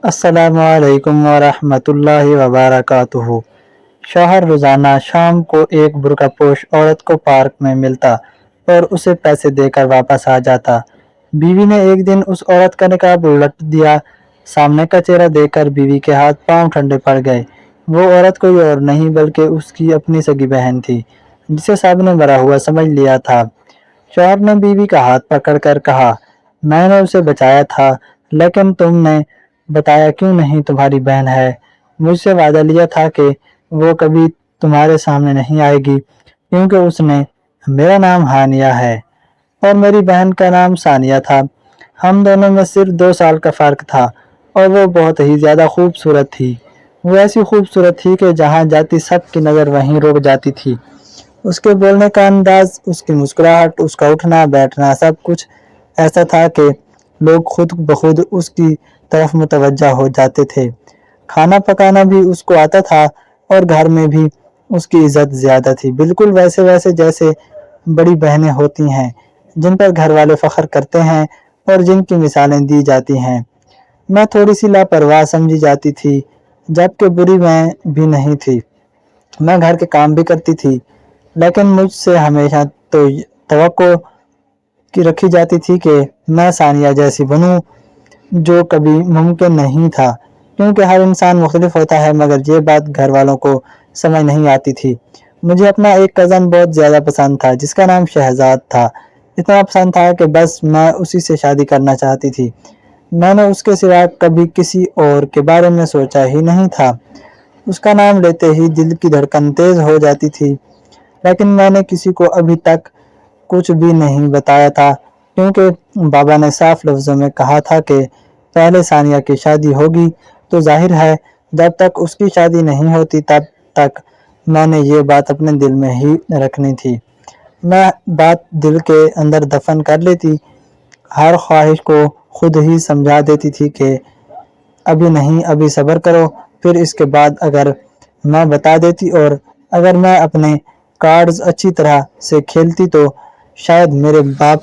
अस्सलामु अलैकुम वरहमतुल्लाहि वबरकातुहू। शौहर रोजाना शाम को एक बुर्कापोश औरत को पार्क में मिलता और उसे पैसे देकर वापस आ जाता। बीवी ने एक दिन उस औरत का निकाब उलट दिया। सामने का चेहरा देखकर बीवी के हाथ पांव ठंडे पड़ गए। वो औरत कोई और नहीं बल्कि उसकी अपनी सगी बहन थी, जिसे सबने मरा हुआ समझ लिया था। शौहर ने बीवी का हाथ पकड़कर कहा, मैंने उसे बचाया था, लेकिन तुमने बताया क्यों नहीं तुम्हारी बहन है। मुझसे वादा लिया था कि वो कभी तुम्हारे सामने नहीं आएगी, क्योंकि उसने मेरा नाम हानिया है और मेरी बहन का नाम सानिया था। हम दोनों में सिर्फ 2 साल का फर्क था और वो बहुत ही ज्यादा खूबसूरत थी। वो ऐसी खूबसूरत थी कि जहाँ जाती सबकी नज़र वहीं रुक जाती थी। उसके बोलने का अंदाज, उसकी मुस्कुराहट, उसका उठना बैठना, सब कुछ ऐसा था कि लोग खुद ब खुद उसकी तरफ मुतवज्जा हो जाते थे। खाना पकाना भी उसको आता था और घर में भी उसकी इज्जत ज्यादा थी, बिल्कुल वैसे वैसे जैसे बड़ी बहनें होती हैं, जिन पर घर वाले फख्र करते हैं और जिनकी मिसालें दी जाती हैं। मैं थोड़ी सी लापरवाह समझी जाती थी, जबकि बुरी मैं भी नहीं थी। मैं घर के काम भी करती थी, लेकिन मुझसे हमेशा तो तवक्को की रखी जाती थी कि मैं सानिया जैसी बनूं, जो कभी मुमकिन नहीं था, क्योंकि हर इंसान मुख्तलिफ होता है। मगर ये बात घर वालों को समझ नहीं आती थी। मुझे अपना एक कज़न बहुत ज़्यादा पसंद था, जिसका नाम शहजाद था। इतना पसंद था कि बस मैं उसी से शादी करना चाहती थी। मैंने उसके सिवा कभी किसी और के बारे में सोचा ही नहीं था। उसका नाम लेते ही दिल की धड़कन तेज हो जाती थी, लेकिन मैंने किसी को अभी तक कुछ भी नहीं बताया था, क्योंकि बाबा ने साफ लफ्ज़ों में कहा था कि पहले सानिया की शादी होगी। तो जाहिर है जब तक उसकी शादी नहीं होती तब तक मैंने ये बात अपने दिल में ही रखनी थी। मैं बात दिल के अंदर दफन कर लेती, हर ख्वाहिश को खुद ही समझा देती थी कि अभी नहीं, अभी सब्र करो। फिर इसके बाद अगर मैं बता देती और अगर मैं अपने कार्ड्स अच्छी तरह से खेलती तो शायद मेरे बाप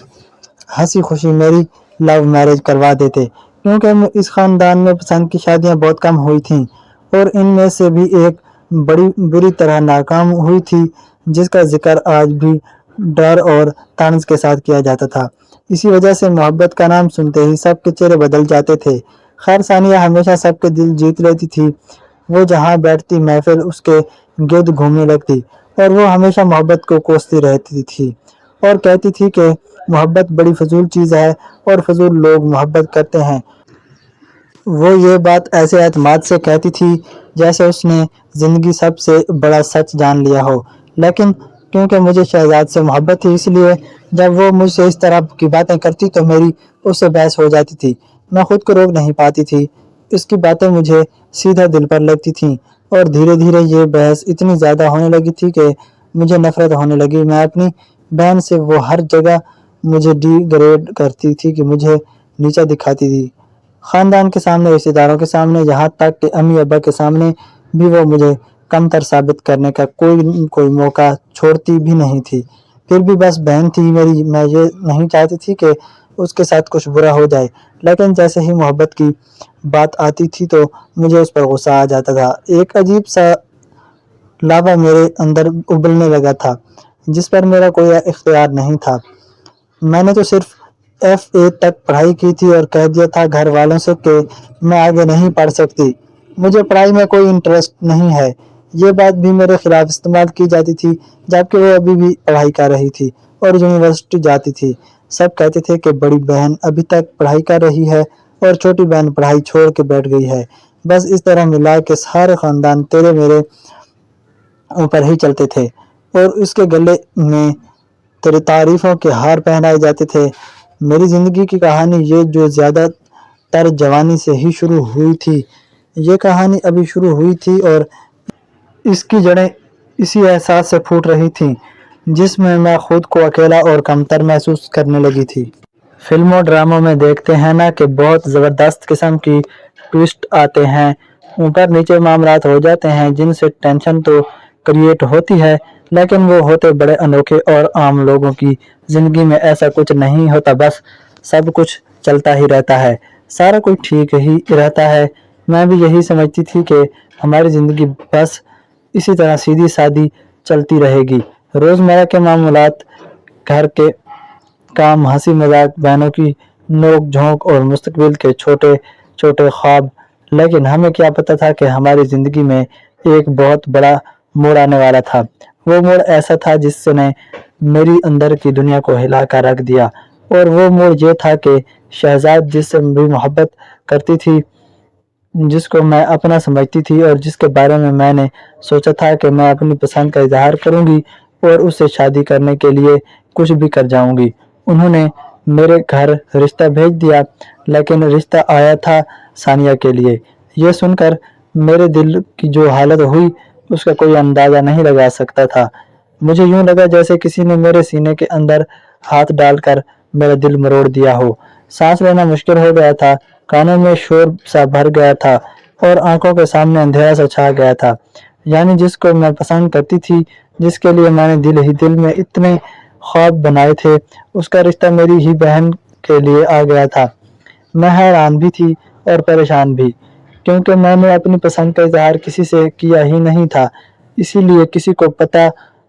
हंसी खुशी मेरी लव मैरिज करवा देते, क्योंकि इस खानदान में पसंद की शादियां बहुत कम हुई थीं और इनमें से भी एक बड़ी बुरी तरह नाकाम हुई थी, जिसका जिक्र आज भी डर और तंज के साथ किया जाता था। इसी वजह से मोहब्बत का नाम सुनते ही सबके चेहरे बदल जाते थे। खैर, सानिया हमेशा सबके दिल जीत लेती थी। वो जहाँ बैठती महफिल उसके गिर्द घूमने लगती और वो हमेशा मोहब्बत को कोसती रहती थी और कहती थी कि मोहब्बत बड़ी फजूल चीज़ है और फजूल लोग मोहब्बत करते हैं। वो ये बात ऐसे एतमाद से कहती थी जैसे उसने ज़िंदगी सबसे बड़ा सच जान लिया हो। लेकिन क्योंकि मुझे शहजाद से मोहब्बत थी, इसलिए जब वो मुझसे इस तरह की बातें करती तो मेरी उससे बहस हो जाती थी। मैं खुद को रोक नहीं पाती थी। इसकी बातें मुझे सीधा दिल पर लगती थीं और धीरे धीरे ये बहस इतनी ज़्यादा होने लगी थी कि मुझे नफरत होने लगी। मैं अपनी बहन से वो हर जगह मुझे डिग्रेड करती थी, कि मुझे नीचा दिखाती थी। खानदान के सामने, रिश्तेदारों के सामने, यहाँ तक कि अम्मी अब्बा के सामने भी वो मुझे कमतर साबित करने का कोई मौका छोड़ती भी नहीं थी। फिर भी बस बहन थी मेरी, मैं ये नहीं चाहती थी कि उसके साथ कुछ बुरा हो जाए। लेकिन जैसे ही मोहब्बत की बात आती थी तो मुझे उस पर गुस्सा आ जाता था। एक अजीब सा लावा मेरे अंदर उबलने लगा था, जिस पर मेरा कोई इख्तियार नहीं था। मैंने तो सिर्फ FA तक पढ़ाई की थी और कह दिया था घर वालों से कि मैं आगे नहीं पढ़ सकती, मुझे पढ़ाई में कोई इंटरेस्ट नहीं है। ये बात भी मेरे खिलाफ इस्तेमाल की जाती थी, जबकि वो अभी भी पढ़ाई कर रही थी और यूनिवर्सिटी जाती थी। सब कहते थे कि बड़ी बहन अभी तक पढ़ाई कर रही है और छोटी बहन पढ़ाई छोड़ के बैठ गई है। बस इस तरह मिला के सारे खानदान तेरे मेरे ऊपर ही चलते थे और उसके गले में तेरी तारीफों के हार पहनाए जाते थे। मेरी ज़िंदगी की कहानी, ये जो ज़्यादातर जवानी से ही शुरू हुई थी, ये कहानी अभी शुरू हुई थी और इसकी जड़ें इसी एहसास से फूट रही थीं, जिसमें मैं खुद को अकेला और कमतर महसूस करने लगी थी। फिल्मों ड्रामों में देखते हैं ना कि बहुत ज़बरदस्त किस्म की ट्विस्ट आते हैं, ऊपर नीचे मामलात हो जाते हैं, जिनसे टेंशन तो क्रिएट होती है, लेकिन वो होते बड़े अनोखे और आम लोगों की ज़िंदगी में ऐसा कुछ नहीं होता। बस सब कुछ चलता ही रहता है, सारा कुछ ठीक ही रहता है, میں بھی یہی سمجھتی تھی کہ ہماری زندگی بس اسی طرح سیدھی سادی چلتی رہے گی، روزمرہ کے معمولات، گھر کے کام، ہنسی مذاق، بہنوں کی نوک جھونک اور مستقبل کے چھوٹے چھوٹے خواب۔ لیکن ہمیں کیا پتہ تھا کہ ہماری زندگی میں ایک بہت بڑا موڑ آنے والا تھا۔ وہ موڑ ایسا تھا جس نے میری اندر کی دنیا کو ہلا کر رکھ دیا، اور وہ موڑ یہ تھا کہ شہزاد جس سے بھی محبت کرتی تھی، جس کو میں اپنا سمجھتی تھی اور جس کے بارے میں میں نے سوچا تھا کہ میں اپنی پسند کا اظہار کروں گی اور اس سے شادی کرنے کے لیے کچھ بھی کر جاؤں گی، انہوں نے میرے گھر رشتہ بھیج دیا۔ لیکن رشتہ آیا تھا ثانیہ کے لیے۔ یہ سن کر میرے دل کی جو حالت ہوئی اس کا کوئی اندازہ نہیں لگا سکتا تھا۔ مجھے یوں لگا جیسے کسی نے میرے سینے کے اندر ہاتھ ڈال کر میرا دل مروڑ دیا ہو۔ سانس لینا مشکل ہو گیا تھا، کانوں میں شور سا بھر گیا تھا اور آنکھوں کے سامنے اندھیرا سا چھا گیا تھا۔ یعنی جس کو میں پسند کرتی تھی، جس کے لیے میں نے دل ہی دل میں اتنے خواب بنائے تھے، اس کا رشتہ میری ہی بہن کے لیے آ گیا تھا۔ میں حیران بھی تھی اور پریشان بھی، کیونکہ میں نے اپنی پسند کا اظہار کسی سے کیا ہی نہیں تھا، اسی لیے کسی کو پتہ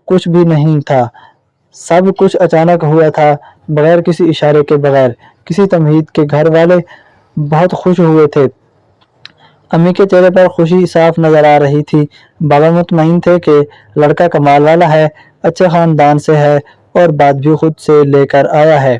کچھ بھی نہیں تھا۔ سب کچھ اچانک ہوا تھا، بغیر کسی اشارے کے، بغیر کسی تمہید کے۔ گھر والے بہت خوش ہوئے تھے، امی کے چہرے پر خوشی صاف نظر آ رہی تھی۔ بابا مطمئن تھے کہ لڑکا کمال والا ہے، اچھے خاندان سے ہے اور بات بھی خود سے لے کر آیا ہے۔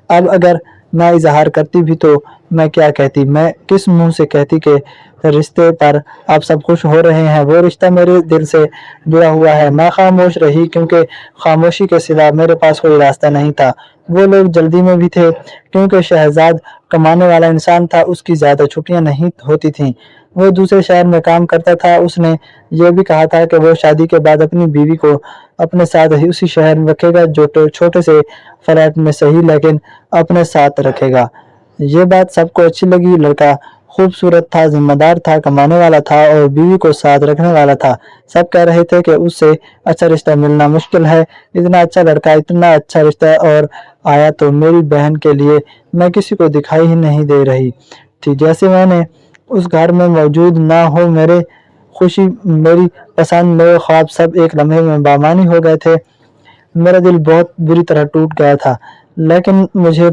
اب اگر میں اظہار کرتی بھی تو میں کیا کہتی، میں کس منہ سے کہتی کہ رشتے پر آپ سب خوش ہو رہے ہیں، وہ رشتہ میرے دل سے جڑا ہوا ہے۔ میں خاموش رہی، کیونکہ خاموشی کے سوا میرے پاس کوئی راستہ نہیں تھا۔ وہ لوگ جلدی میں بھی تھے، کیونکہ شہزاد کمانے والا انسان تھا، اس کی زیادہ چھٹیاں نہیں ہوتی تھیں۔ وہ دوسرے شہر میں کام کرتا تھا۔ اس نے یہ بھی کہا تھا کہ وہ شادی کے بعد اپنی بیوی کو اپنے ساتھ ہی اسی شہر میں رکھے گا، جو چھوٹے سے فلیٹ میں صحیح لیکن اپنے ساتھ رکھے گا۔ یہ بات سب کو اچھی لگی۔ لڑکا خوبصورت تھا، ذمہ دار تھا، کمانے والا تھا اور بیوی کو ساتھ رکھنے والا تھا۔ سب کہہ رہے تھے کہ اس سے اچھا رشتہ ملنا مشکل ہے۔ اتنا اچھا لڑکا، اتنا اچھا رشتہ اور آیا تو میری بہن کے لیے میں کسی کو دکھائی ہی نہیں دے رہی تھی، جیسے میں نے اس گھر میں موجود نہ ہوں۔ میرے خوشی، میری پسند، میرے خواب سب ایک لمحے میں بامانی ہو گئے تھے۔ میرا دل بہت بری طرح ٹوٹ گیا تھا، لیکن مجھے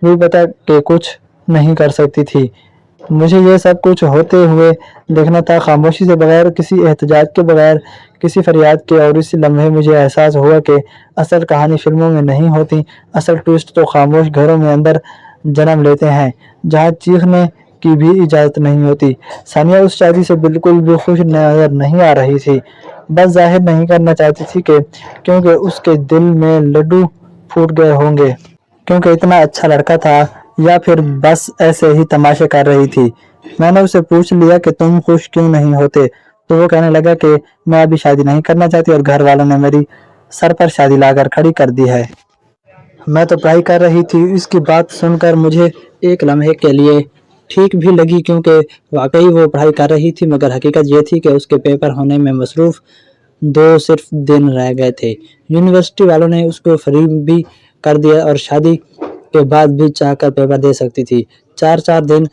بھی پتا کہ کچھ نہیں کر سکتی تھی۔ مجھے یہ سب کچھ ہوتے ہوئے دیکھنا تھا، خاموشی سے، بغیر کسی احتجاج کے، بغیر کسی فریاد کے۔ اور اسی لمحے مجھے احساس ہوا کہ اصل کہانی فلموں میں نہیں ہوتی، اصل ٹویسٹ تو خاموش گھروں میں اندر جنم لیتے ہیں، جہاں چیخنے کی بھی اجازت نہیں ہوتی۔ ثانیہ اس شادی سے بالکل بھی خوش نظر نہیں آ رہی تھی، بس ظاہر نہیں کرنا چاہتی تھی کہ کیونکہ اس کے دل میں لڈو پھوٹ گئے ہوں گے، کیونکہ اتنا اچھا لڑکا تھا، یا پھر بس ایسے ہی تماشے کر رہی تھی۔ میں نے اسے پوچھ لیا کہ تم خوش کیوں نہیں ہوتے، تو وہ کہنے لگا کہ میں ابھی شادی نہیں کرنا چاہتی اور گھر والوں نے میری سر پر شادی لا کر کھڑی کر دی ہے۔ میں تو پڑھائی کر رہی تھی۔ اس کی بات سن کر مجھے ایک لمحے کے لیے ٹھیک بھی لگی، کیونکہ واقعی وہ پڑھائی کر رہی تھی، مگر حقیقت یہ تھی کہ اس کے پیپر ہونے میں مصروف صرف دن رہ گئے تھے۔ یونیورسٹی والوں نے اس کو فری بھی کر دیا اور شادی کے بعد بھی چاہ کر پیپر دے سکتی تھی۔ 4 دن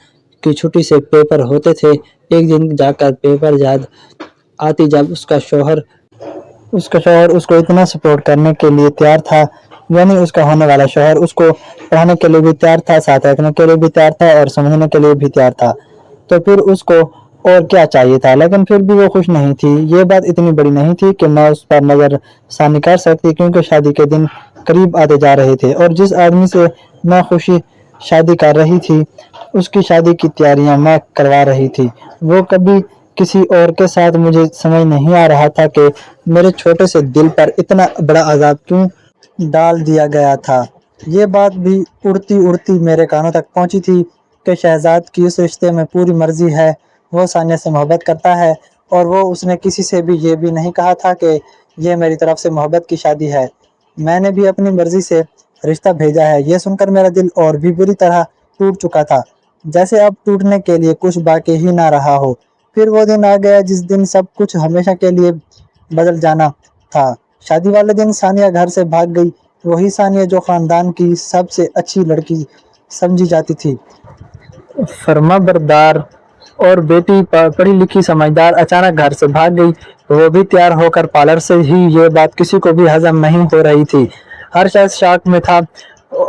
کی چھٹی سے پیپر ہوتے تھے۔ ایک دن جا کر پیپر یاد آتی جب اس کا شوہر اس کو اتنا سپورٹ کرنے کے لیے تیار تھا، یعنی اس کا ہونے والا شوہر اس کو پڑھانے کے لیے بھی تیار تھا، ساتھ رکھنے کے لیے بھی تیار تھا اور سمجھنے کے لیے بھی تیار تھا، تو پھر اس کو اور کیا چاہیے تھا۔ لیکن پھر بھی وہ خوش نہیں تھی۔ یہ بات اتنی بڑی نہیں تھی کہ میں اس پر نظر ثانی کر سکتی، کیونکہ شادی کے دن قریب آتے جا رہے تھے اور جس آدمی سے میں خوشی شادی کر رہی تھی، اس کی شادی کی تیاریاں میں کروا رہی تھی۔ وہ کبھی کسی اور کے ساتھ، مجھے سمجھ نہیں آ رہا تھا کہ میرے چھوٹے سے دل پر اتنا بڑا عذاب کیوں ڈال دیا گیا تھا۔ یہ بات بھی اڑتی اڑتی میرے کانوں تک پہنچی تھی کہ شہزاد کی اس رشتے میں پوری مرضی ہے، وہ ثانیہ سے محبت کرتا ہے اور اس نے کسی سے بھی یہ بھی نہیں کہا تھا کہ یہ میری طرف سے محبت کی شادی ہے۔ میں نے بھی اپنی مرضی سے رشتہ بھیجا ہے۔ یہ سن کر میرا دل اور بھی بری طرح ٹوٹ چکا تھا، جیسے اب ٹوٹنے کے لیے کچھ باقی ہی نہ رہا ہو۔ پھر وہ دن آ گیا جس دن سب کچھ ہمیشہ کے لیے بدل جانا تھا۔ شادی والے دن ثانیہ گھر سے بھاگ گئی، وہی ثانیہ جو خاندان کی سب سے اچھی لڑکی سمجھی جاتی تھی، فرما بردار، और बेटी पढ़ी लिखी समझदार अचानक घर से भाग गई। वो भी तैयार होकर पार्लर से ही। ये बात किसी को भी हजम नहीं हो रही थी। हर शख्स शॉक में था,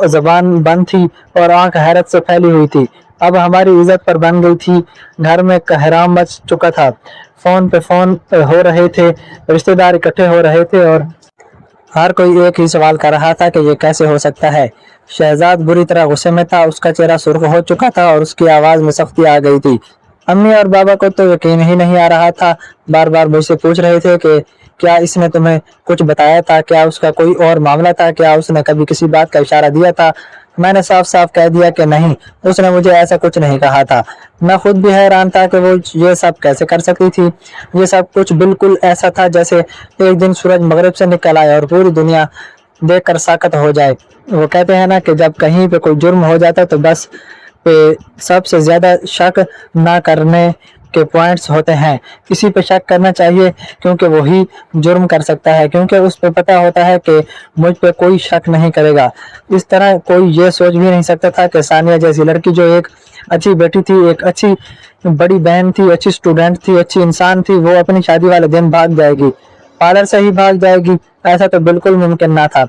जबान बंद थी और आंख हैरत से फैली हुई थी। अब हमारी इज्जत पर बन गई थी। घर में कहराम मच चुका था। फोन पे फोन हो रहे थे, रिश्तेदार इकट्ठे हो रहे थे और हर कोई एक ही सवाल कर रहा था कि ये कैसे हो सकता है। शहजाद बुरी तरह गुस्से में था। उसका चेहरा सुर्ख हो चुका था और उसकी आवाज में सख्ती आ गई थी। अम्मी और बाबा को तो यकीन ही नहीं आ रहा था। बार बार मुझसे पूछ रहे थे कि क्या इसने तुम्हें कुछ बताया था, क्या उसका कोई और मामला था, क्या उसने कभी किसी बात का इशारा दिया था। मैंने साफ साफ कह दिया कि नहीं, उसने मुझे ऐसा कुछ नहीं कहा था। मैं खुद भी हैरान था कि वो ये सब कैसे कर सकती थी। ये सब कुछ बिल्कुल ऐसा था जैसे एक दिन सूरज मगरिब से निकल आए और पूरी दुनिया देखकर साकत हो जाए। वो कहते हैं ना कि जब कहीं पे कोई जुर्म हो जाता है तो बस पे सबसे ज्यादा शक ना करने के पॉइंट्स होते हैं। किसी पे शक करना चाहिए क्योंकि वही जुर्म कर सकता है, क्योंकि उस पे पता होता है कि मुझ पे कोई शक नहीं करेगा। इस तरह कोई ये सोच भी नहीं सकता था कि सानिया जैसी लड़की जो एक अच्छी बेटी थी, एक अच्छी बड़ी बहन थी, अच्छी स्टूडेंट थी, अच्छी इंसान थी, वो अपनी शादी वाले दिन भाग जाएगी, पार्लर से ही भाग जाएगी। ऐसा तो बिल्कुल मुमकिन ना था।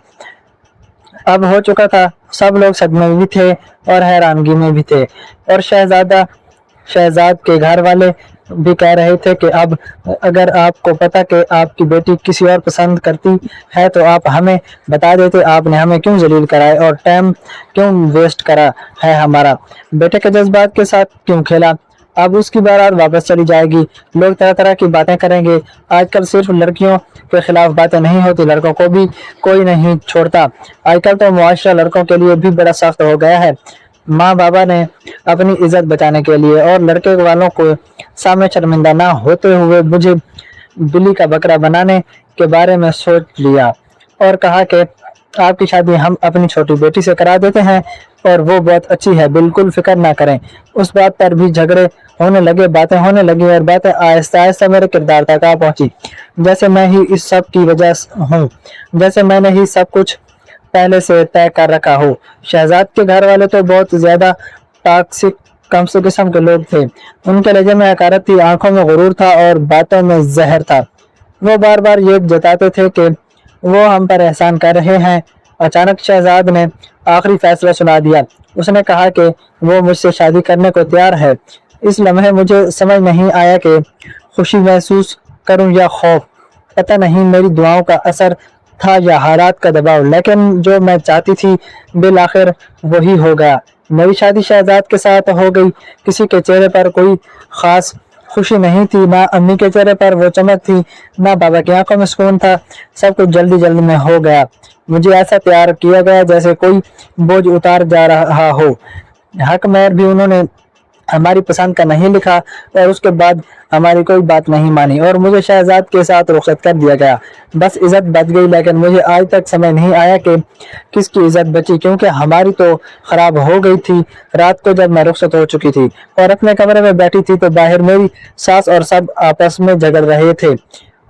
अब हो चुका था। सब लोग सदमे में भी थे और हैरानगी में भी थे। और शहजाद के घर वाले भी कह रहे थे कि अब अगर आपको पता कि आपकी बेटी किसी और पसंद करती है तो आप हमें बता देते। आपने हमें क्यों जलील कराए और टाइम क्यों वेस्ट करा है हमारा, बेटे के जज्बात के साथ क्यों खेला। अब उसकी बारात वापस चली जाएगी। लोग तरह तरह की बातें करेंगे। आजकल सिर्फ लड़कियों के खिलाफ बातें नहीं होती, लड़कों को भी कोई नहीं छोड़ता। आजकल तो मुआशरा लड़कों के लिए भी बड़ा सख्त हो गया है। माँ बाबा ने अपनी इज्जत बचाने के लिए और लड़के वालों को सामने शर्मिंदा ना होते हुए मुझे बिल्ली का बकरा बनाने के बारे में सोच लिया और कहा कि आपकी शादी हम अपनी छोटी बेटी से करा देते हैं और वो बहुत अच्छी है, बिल्कुल फिक्र ना करें। उस बात पर भी झगड़े होने लगे, बातें होने लगी और बातें आहिस्ता आहिस्ता मेरे किरदार तक आ पहुंची। जैसे मैं ही इस सब की वजह हूँ, जैसे मैंने ही सब कुछ पहले से तय कर रखा हो। शहजाद के घर वाले तो बहुत ज्यादा टॉक्सिक किस्म के लोग थे। उनके लहजे में हकारत थी, आंखों में गुरूर था और बातों में जहर था। वो बार बार ये जताते थे कि वो हम पर एहसान कर रहे हैं। अचानक शहजाद ने आखिरी फैसला सुना दिया। उसने कहा कि वो मुझसे शादी करने को तैयार है। इस लम्हे मुझे समझ नहीं आया कि खुशी महसूस करूं या खौफ। पता नहीं मेरी दुआओं का असर था या हालात का दबाव, लेकिन जो मैं चाहती थी बिल आखिर वही हो गया। मेरी शादी शहजाद के साथ हो गई। किसी के चेहरे पर कोई खास खुशी नहीं थी, ना अम्मी के चेहरे पर वो चमक थी, ना बाबा की आंखों में सुकून था। सब कुछ जल्दी जल्दी में हो गया। मुझे ऐसा प्यार किया गया जैसे कोई बोझ उतार जा रहा हो। हक महर भी उन्होंने हमारी पसंद का नहीं लिखा और उसके बाद हमारी कोई बात नहीं मानी और मुझे शहजाद के साथ रुखसत कर दिया गया। बस इज्जत बच गई, लेकिन मुझे आज तक समझ नहीं आया कि किसकी इज्जत बची, क्योंकि हमारी तो खराब हो गई थी। रात को जब मैं रुखसत हो चुकी थी और अपने कमरे में बैठी थी तो बाहर मेरी सास और सब आपस में झगड़ रहे थे।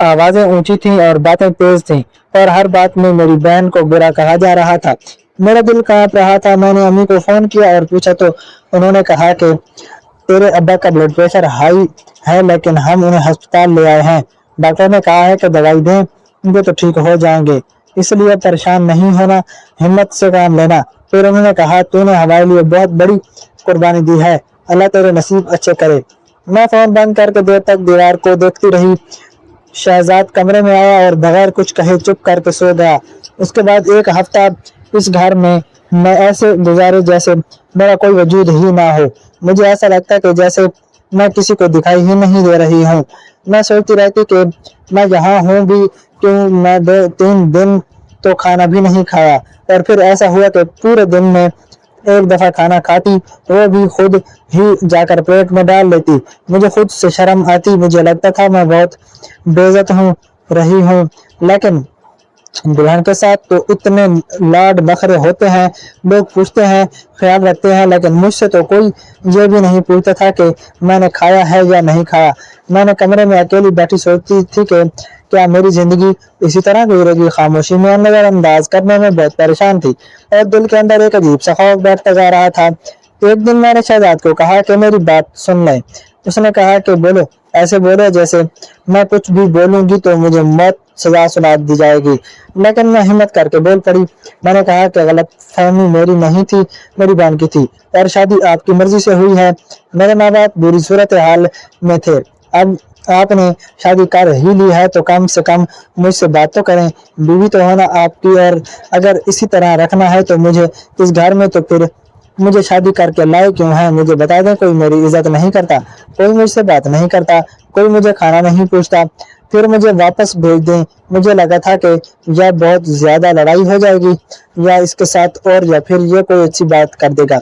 आवाजें ऊंची थीं और बातें तेज थीं और हर बात में मेरी बहन को बुरा कहा जा रहा था। मेरा दिल कांप रहा था। मैंने अम्मी को फोन किया और पूछा तो उन्होंने कहा कि तेरे अब्बा का ब्लड प्रेशर हाई है, लेकिन हम उन्हें अस्पताल ले आए हैं। डॉक्टर ने कहा है कि दवाई दें, उनके तो ठीक हो जाएंगे, इसलिए परेशान नहीं होना, हिम्मत से काम लेना। फिर उन्होंने कहा तूने हमारे लिए बहुत बड़ी कुर्बानी दी है, अल्लाह तेरे नसीब अच्छे करे। मैं फोन बंद करके देर तक दीवार को देखती रही। शहजाद कमरे में आया और बगैर कुछ कहे चुप करके सो गया। उसके बाद एक हफ्ता इस घर में मैं ऐसे गुजारे जैसे मेरा कोई वजूद ही ना हो। मुझे ऐसा लगता है कि जैसे मैं किसी को दिखाई ही नहीं दे रही हूँ। मैं सोचती रहती कि मैं यहाँ हूँ भी क्यों। मैं 2-3 दिन तो खाना भी नहीं खाया और फिर ऐसा हुआ कि पूरे दिन में एक दफा खाना खाती, वो भी खुद ही जाकर प्लेट में डाल लेती। मुझे खुद से शर्म आती। मुझे लगता था मैं बहुत बेइज्जत रही हूँ, लेकिन दुल्हन के साथ तो इतने लाड नखरे होते हैं, लोग पूछते हैं, ख्याल रखते हैं, लेकिन मुझसे तो कोई ये भी नहीं पूछता था कि मैंने खाया है या नहीं खाया। मैंने कमरे में अकेली बैठी सोचती थी कि क्या मेरी जिंदगी इसी तरह गुजरेगी। खामोशी में नजरअंदाज करने में बहुत परेशान थी और दिल के अंदर एक अजीब सा खौफ बैठता जा रहा था। एक दिन मैंने शहजाद को कहा कि मेरी बात सुन ले, اس نے کہا کہ بولو، ایسے بولو جیسے میں کچھ بھی بولوں گی تو مجھے موت سزا سنا دی جائے گی۔ لیکن میں ہمت کر کے بول پڑی۔ میں نے کہا کہ غلط فہمی میری نہیں تھی، میری بہن کی تھی، اور شادی آپ کی مرضی سے ہوئی ہے۔ میرے ماں باپ بری صورتحال میں تھے، اب آپ نے شادی کر ہی لی ہے تو کم سے کم مجھ سے بات تو کریں۔ بیوی تو ہونا آپ کی، اور اگر اسی طرح رکھنا ہے تو مجھے اس گھر میں، تو پھر مجھے شادی کر کے لائے کیوں ہیں؟ مجھے بتا دیں، کوئی میری عزت نہیں کرتا، کوئی مجھ سے بات نہیں کرتا، کوئی مجھے کھانا نہیں پوچھتا، پھر مجھے واپس بھیج دیں۔ مجھے لگا تھا کہ یا بہت زیادہ لڑائی ہو جائے گی یا اس کے ساتھ، اور یا پھر یہ کوئی اچھی بات کر دے گا،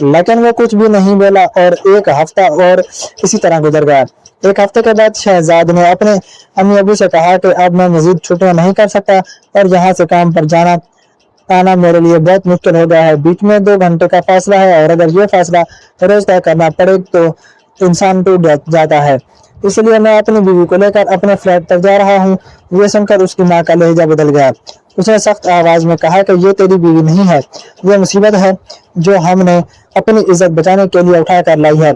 لیکن وہ کچھ بھی نہیں بولا، اور ایک ہفتہ اور اسی طرح گزر گیا۔ ایک ہفتے کے بعد شہزاد نے اپنے امی ابو سے کہا کہ اب میں مزید چھٹیاں نہیں کر سکتا، اور یہاں سے کام پر جانا آنا میرے لیے بہت مشکل ہو گیا ہے۔ بیچ میں 2 گھنٹے کا فاصلہ ہے، اور اگر یہ فاصلہ روز طے کرنا پڑے تو انسان ٹوٹ جاتا ہے۔ اس لیے میں اپنی بیوی کو لے کر اپنے فلیٹ تک جا رہا ہوں۔ یہ سن کر اس کی ماں کا لہجہ بدل گیا۔ اس نے سخت آواز میں کہا کہ یہ تیری بیوی نہیں ہے، یہ مصیبت ہے جو ہم نے اپنی عزت بچانے کے لیے اٹھا کر لائی ہے۔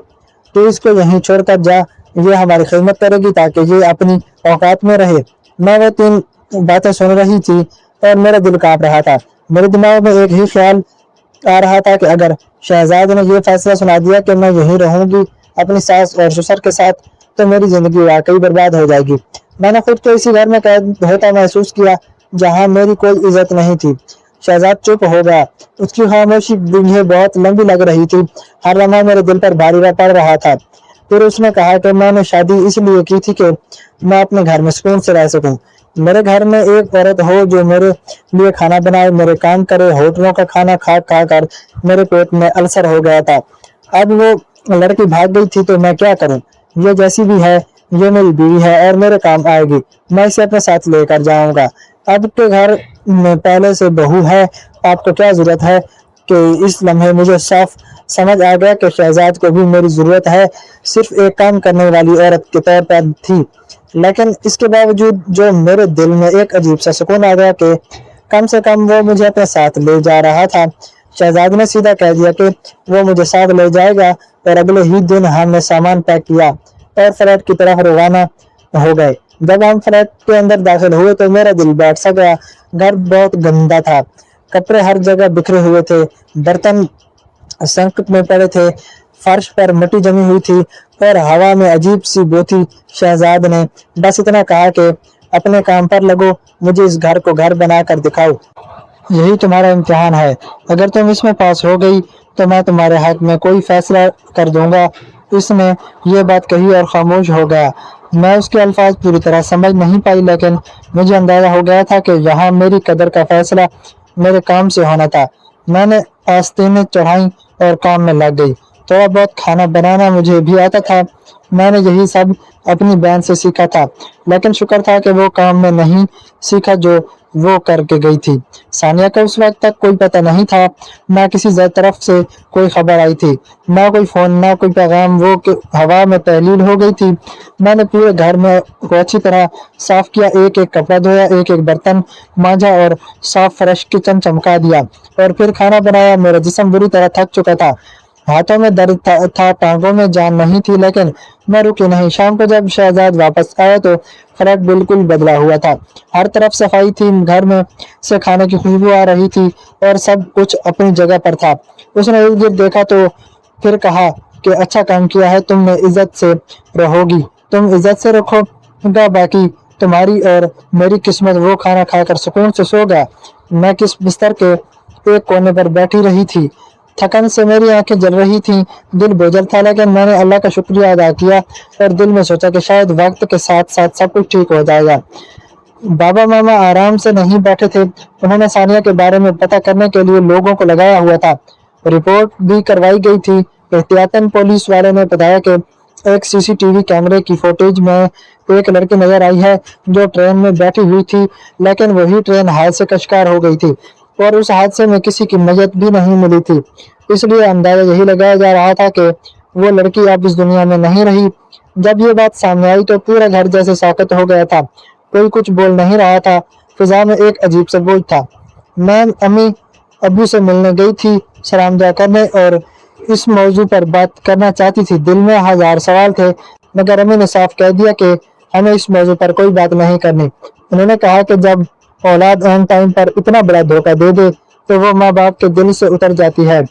تو اس کو یہیں چھوڑ کر جا، یہ ہماری خدمت کرے گی تاکہ یہ اپنی اوقات میں رہے۔ میں وہ 3 باتیں سن رہی تھی اور میرا دل کانپ رہا تھا۔ میرے دماغ میں ایک ہی خیال آ رہا تھا کہ اگر شہزاد نے یہ فیصلہ سنا دیا کہ میں یہیں رہوں گی اپنی ساس اور سسر کے ساتھ، تو میری زندگی واقعی برباد ہو جائے گی۔ میں نے خود کو اسی گھر میں قید ہوتا محسوس کیا جہاں میری کوئی عزت نہیں تھی۔ شہزاد چپ ہو گیا، اس کی خاموشی مجھے بہت لمبی لگ رہی تھی، ہر لمحہ میرے دل پر بھاری پڑ رہا تھا۔ پھر اس نے کہا کہ میں نے شادی اس لیے کی تھی کہ میں اپنے گھر میں سکون سے رہ سکوں۔ میرے گھر میں ایک عورت ہو جو میرے لیے کھانا بنائے، میرے کام کرے۔ ہوٹلوں کا کھانا کھا کھا کر میرے پیٹ میں السر ہو گیا تھا۔ اب وہ لڑکی بھاگ گئی تھی تو میں کیا کروں؟ یہ جیسی بھی ہے یہ میری بیوی ہے اور میرے کام آئے گی، میں اسے اپنے ساتھ لے کر جاؤں گا۔ اب کے گھر میں پہلے سے بہو ہے، آپ کو کیا ضرورت ہے؟ کہ اس لمحے مجھے صاف سمجھ آ گیا کہ شہزاد کو بھی میری ضرورت ہے، صرف ایک کام کرنے والی عورت کے طور پر تھی۔ لیکن اس کے باوجود جو میرے دل میں ایک عجیب سا سکون آ گیا کہ کم سے کم وہ مجھے اپنے ساتھ لے جا رہا تھا۔ شہزاد نے سیدھا کہہ دیا کہ وہ مجھے ساتھ لے جائے گا، اور اگلے ہی دن ہم نے سامان پیک کیا اور فلیٹ کی طرف روانہ ہو گئے۔ جب ہم فلیٹ کے اندر داخل ہوئے تو میرا دل بیٹھ سا گیا۔ گھر بہت گندا تھا، کپڑے ہر جگہ بکھرے ہوئے تھے، برتن سنک میں پڑے تھے، فرش پر مٹی جمی ہوئی تھی اور ہوا میں عجیب سی بو تھی۔ شہزاد نے بس اتنا کہا کہ اپنے کام پر لگو، مجھے اس گھر کو گھر بنا کر دکھاؤ، یہی تمہارا امتحان ہے، اگر تم اس میں پاس ہو گئی تو میں تمہارے حق میں کوئی فیصلہ کر دوں گا۔ اس نے یہ بات کہی اور خاموش ہو گیا۔ میں اس کے الفاظ پوری طرح سمجھ نہیں پائی، لیکن مجھے اندازہ ہو گیا تھا کہ یہاں میری قدر کا فیصلہ میرے کام سے ہونا تھا۔ میں نے آستینیں چڑھائیں اور کام میں لگ گئی۔ تھوڑا بہت کھانا بنانا مجھے بھی آتا تھا، میں نے یہی سب اپنی بہن سے سیکھا تھا، لیکن شکر تھا کہ وہ کام میں نہیں سیکھا جو وہ کر کے گئی تھی۔ ثانیہ کا اس وقت تک کوئی پتہ نہیں تھا، نہ کسی طرف سے کوئی خبر آئی تھی، نہ کوئی فون، نہ کوئی پیغام۔ وہ ہوا میں تحلیل ہو گئی تھی۔ میں نے پورے گھر میں کو اچھی طرح صاف کیا، ایک ایک کپڑا دھویا، ایک ایک برتن مانجا اور صاف فرش کچن چمکا دیا، اور پھر کھانا بنایا۔ میرا جسم بری طرح تھک چکا تھا، ہاتھوں میں درد تھا، ٹانگوں میں جان نہیں تھی، لیکن میں رکی نہیں۔ شام کو جب شہزاد واپس آیا تو فلیٹ بالکل بدلا ہوا تھا، ہر طرف صفائی تھی، گھر میں سے کھانے کی خوشبو آ رہی تھی اور سب کچھ اپنی جگہ پر تھا۔ اس نے ارد گرد دیکھا تو پھر کہا کہ اچھا کام کیا ہے، تم نے عزت سے رہو گی، تم عزت سے رکھو گا، باقی تمہاری اور میری قسمت۔ وہ کھانا کھا کر سکون سے سو گیا۔ میں کس بستر کے ایک کونے پر بیٹھی رہی تھی، تھکن سے میری آنکھیں جل رہی تھیں، دل بوجھل تھا، لیکن میں نے اللہ کا شکریہ ادا کیا اور دل میں سوچا کہ شاید وقت کے ساتھ ساتھ سب کچھ ٹھیک ہو جائے گا۔ بابا ماما آرام سے نہیں بیٹھے تھے، انہوں نے ثانیہ کے بارے میں پتہ کرنے کے لیے لوگوں کو لگایا ہوا تھا۔ رپورٹ بھی کروائی گئی تھی۔ احتیاطاً پولیس والے نے بتایا کہ ایک سی سی ٹی وی کیمرے کی فوٹیج میں ایک لڑکی نظر آئی ہے جو ٹرین میں بیٹھی ہوئی تھی، لیکن وہی ٹرین حادثے کا شکار ہو گئی تھی اور اس حادثے میں کسی کی میت بھی نہیں ملی تھی۔ اس لیے اندازہ یہی لگایا جا رہا تھا کہ وہ لڑکی اب اس دنیا میں نہیں رہی۔ جب یہ بات سامنے آئی تو پورا گھر جیسے ساکت ہو گیا تھا، کوئی کچھ بول نہیں رہا تھا، فضا میں ایک عجیب سا بوجھ تھا۔ میں امی ابو سے ملنے گئی تھی، سلام دعا کرنے اور इस मौजू पर बात करना चाहती थी। दिल में हजार सवाल थे, मगर अम्मी ने साफ कह दिया कि हमें इस मौजू पर कोई बात नहीं करनी। उन्होंने कहा कि जब औलाद एन टाइम पर इतना बड़ा धोखा दे दे तो वो माँ बाप के दिल से उतर जाती है।